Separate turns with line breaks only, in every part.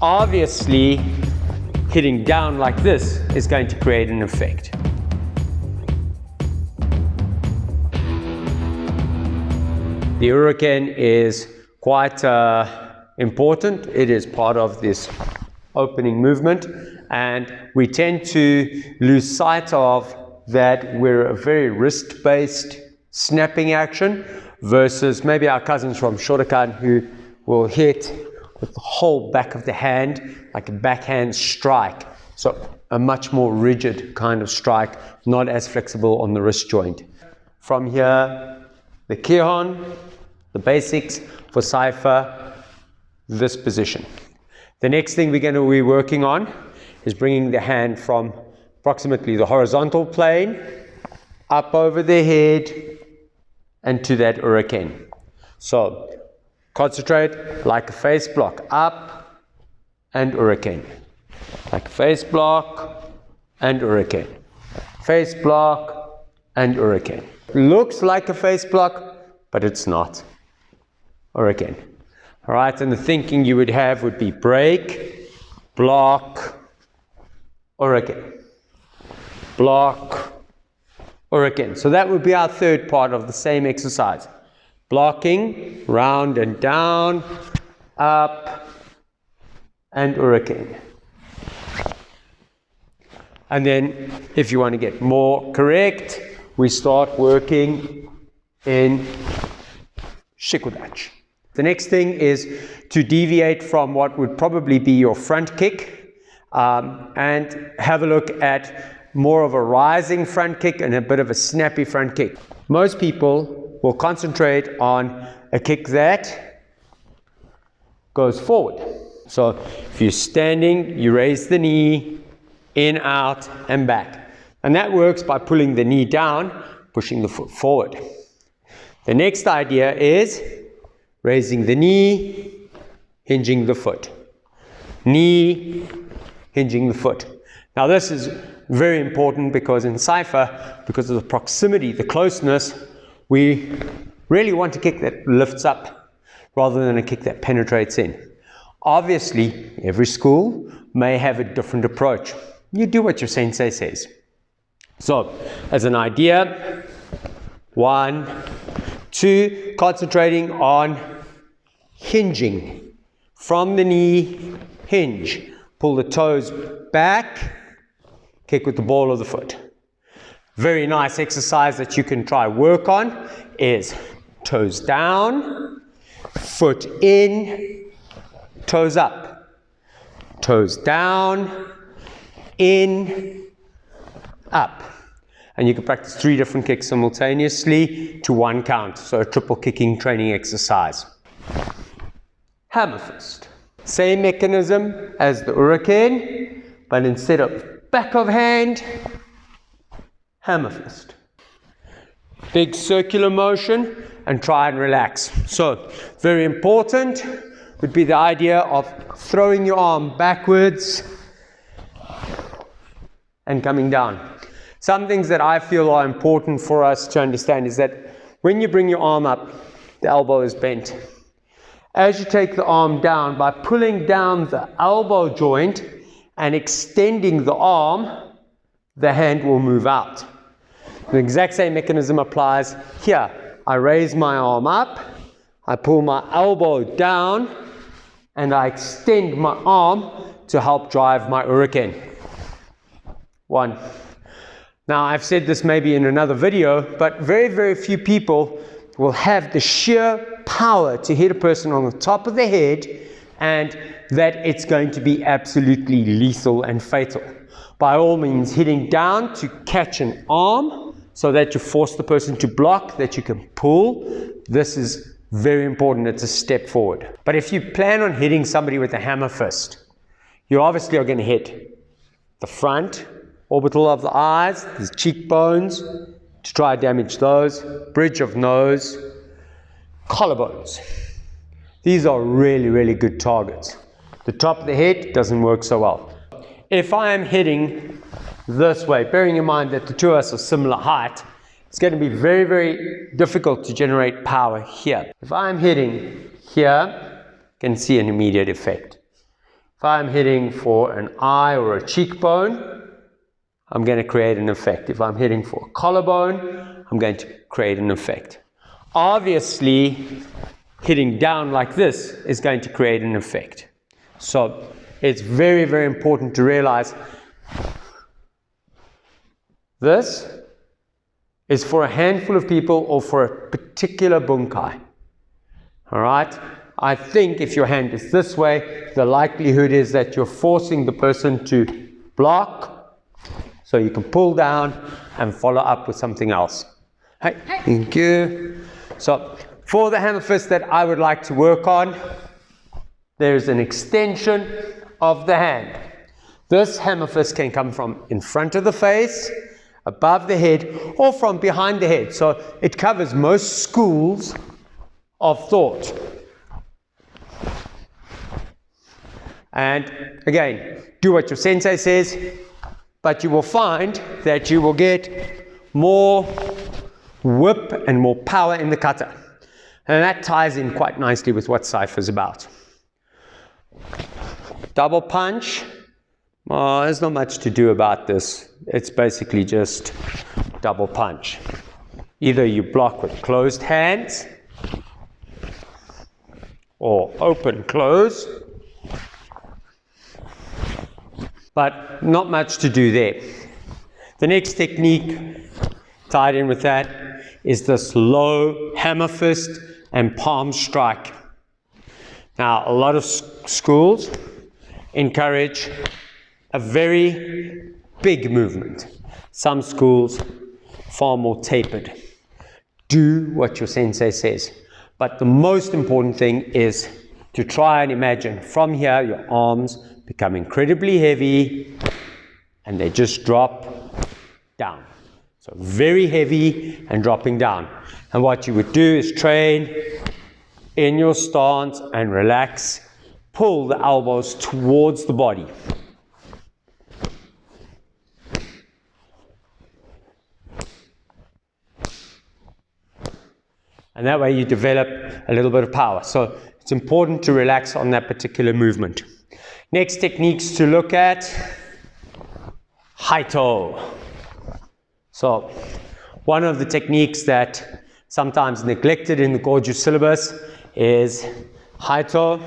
Obviously, hitting down like this is going to create an effect. The Uraken is quite important. It is part of this opening movement, and we tend to lose sight of that we're a very wrist-based snapping action versus maybe our cousins from Shotokan who will hit with the whole back of the hand, like a backhand strike. So a much more rigid kind of strike, not as flexible on the wrist joint. From here, the kihon, the basics for Saifa, this position. The next thing we're going to be working on is bringing the hand from approximately the horizontal plane up over the head and to that Uraken. So concentrate like a face block, up and Uraken. Like a face block and Uraken. Face block and Uraken. Looks like a face block, but it's not. Uraken. All right, and the thinking you would have would be break, block, Uraken. Block, Uraken. So that would be our third part of the same exercise. Blocking, round and down, up, and Uraken. And then, if you want to get more correct, we start working in shikudachi. The next thing is to deviate from what would probably be your front kick and have a look at more of a rising front kick and a bit of a snappy front kick. Most people will concentrate on a kick that goes forward. So if you're standing, you raise the knee, in, out, and back. And that works by pulling the knee down, pushing the foot forward. The next idea is raising the knee, hinging the foot. Knee, hinging the foot. Now this is very important because in Saifa, because of the proximity, the closeness, we really want a kick that lifts up rather than a kick that penetrates in. Obviously, every school may have a different approach. You do what your sensei says. So, as an idea, 1, 2, concentrating on hinging. From the knee, hinge. Pull the toes back, kick with the ball of the foot. Very nice exercise that you can try work on is toes down, foot in, toes up. Toes down, in, up. And you can practice 3 different kicks simultaneously to 1 count. So a triple kicking training exercise. Hammer fist. Same mechanism as the Uraken, but instead of back of hand, hammer fist. Big circular motion and try and relax. So very important would be the idea of throwing your arm backwards and coming down. Some things that I feel are important for us to understand is that when you bring your arm up, the elbow is bent. As you take the arm down, by pulling down the elbow joint and extending the arm, the hand will move out. The exact same mechanism applies here. I raise my arm up, I pull my elbow down, and I extend my arm to help drive my Uraken. 1. Now, I've said this maybe in another video, but very, very few people will have the sheer power to hit a person on the top of the head and that it's going to be absolutely lethal and fatal. By all means, hitting down to catch an arm so that you force the person to block, that you can pull. This is very important. It's a step forward. But if you plan on hitting somebody with a hammer fist, you obviously are going to hit the front orbital of the eyes, the cheekbones, to try to damage those, bridge of nose, collarbones. These are really, really good targets. The top of the head doesn't work so well. If I am hitting this way, bearing in mind that the two of us are similar height, it's going to be very, very difficult to generate power here. If I'm hitting here, you can see an immediate effect. If If I'm hitting for an eye or a cheekbone, I'm going to create an effect. If I'm hitting for a collarbone, I'm going to create an effect. Obviously, hitting down like this is going to create an effect. So it's very, very important to realize this is for a handful of people or for a particular bunkai. All right? I think if your hand is this way, the likelihood is that you're forcing the person to block, so you can pull down and follow up with something else. Hey, thank you. So for the hammer fist that I would like to work on, there's an extension of the hand. This hammer fist can come from in front of the face, above the head, or from behind the head. So it covers most schools of thought. And again, do what your sensei says, but you will find that you will get more whip and more power in the kata. And that ties in quite nicely with what Saifa is about. Double punch. There's not much to do about this. It's basically just double punch. Either you block with closed hands or open, close. But not much to do there. The next technique tied in with that is this low hammer fist and palm strike. Now, a lot of schools encourage a very big movement. Some schools far more tapered. Do what your sensei says. But the most important thing is to try and imagine from here your arms become incredibly heavy and they just drop down. So very heavy and dropping down. And what you would do is train in your stance and relax. Pull the elbows towards the body. And that way you develop a little bit of power. So it's important to relax on that particular movement. Next techniques to look at, Heito. So one of the techniques that sometimes neglected in the Goju syllabus is Heito.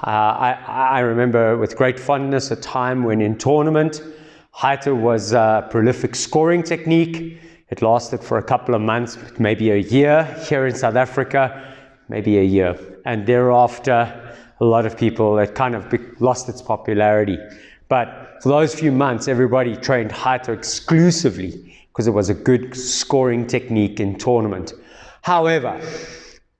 I remember with great fondness a time when in tournament, Heito was a prolific scoring technique. It lasted for a couple of months, maybe a year. Here in South Africa, maybe a year. And thereafter, a lot of people, it kind of lost its popularity. But for those few months, everybody trained Heito exclusively because it was a good scoring technique in tournament. However,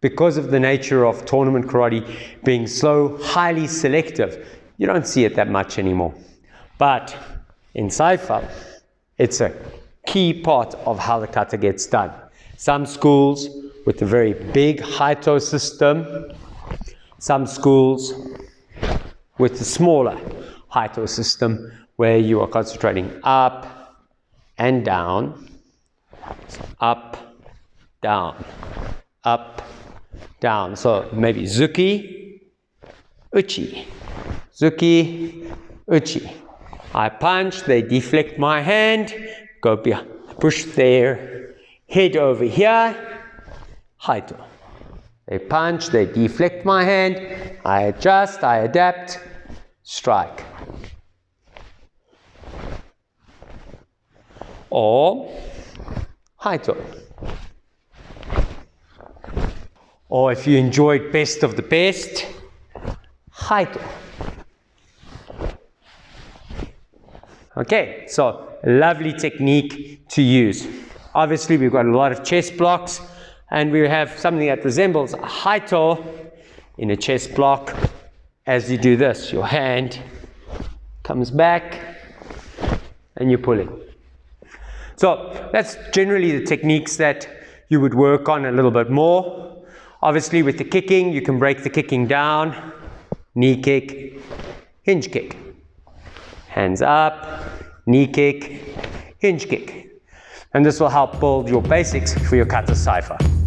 because of the nature of tournament karate being so highly selective, you don't see it that much anymore. But in Saifa, it's a key part of how the kata gets done. Some schools with a very big Heito system, some schools with the smaller Heito system where you are concentrating up and down, up, down, up, down. So maybe zuki, uchi, zuki, uchi. I punch, they deflect my hand, go behind, push their head over here, Heito. They punch, they deflect my hand, I adjust, I adapt, strike. Or Heito. Or if you enjoyed best of the best, Heito. Okay, so lovely technique to use. Obviously, we've got a lot of chest blocks, and we have something that resembles a Heito in a chest block. As you do this, your hand comes back, and you pull it. So that's generally the techniques that you would work on a little bit more. Obviously, with the kicking, you can break the kicking down, knee kick, hinge kick. Hands up, knee kick, hinge kick. And this will help build your basics for your kata Saifa.